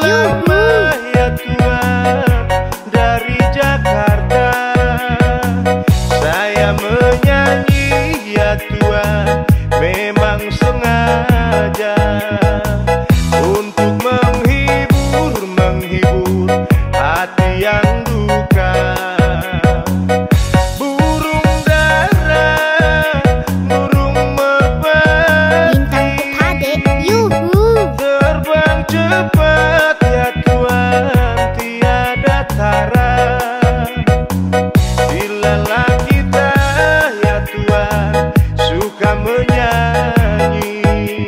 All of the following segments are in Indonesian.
lama ya Tuhan dari Jakarta. Saya menyanyi ya Tuhan memang sengaja untuk menghibur hati yang duka. Burung dara, burung merpati, terbang cepat ya Tuhan tiada tara. Bila kita ya Tuhan suka menyanyi,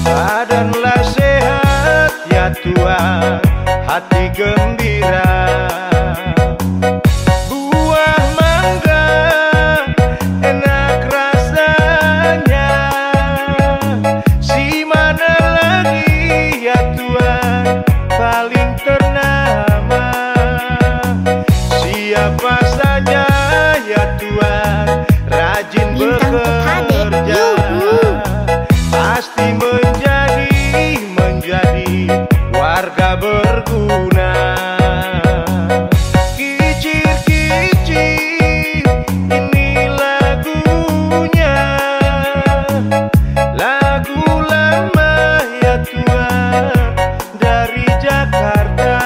badanlah sehat ya Tuhan, hati gembira. Buah mangga enak rasanya, si mana lagi ya Tuhan paling ternama. Siapa saja ya Tuhan rajin bekerja, pasti menjadi warga berguna. Kicir-kicir ini lagunya, lagu lama ya Tuhan dari Jakarta.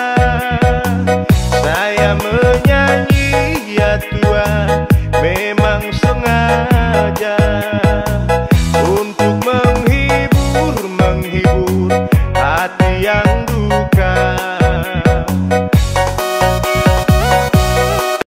Saya menyanyi ya Tuhan memang sengaja untuk menghibur hati yang duka.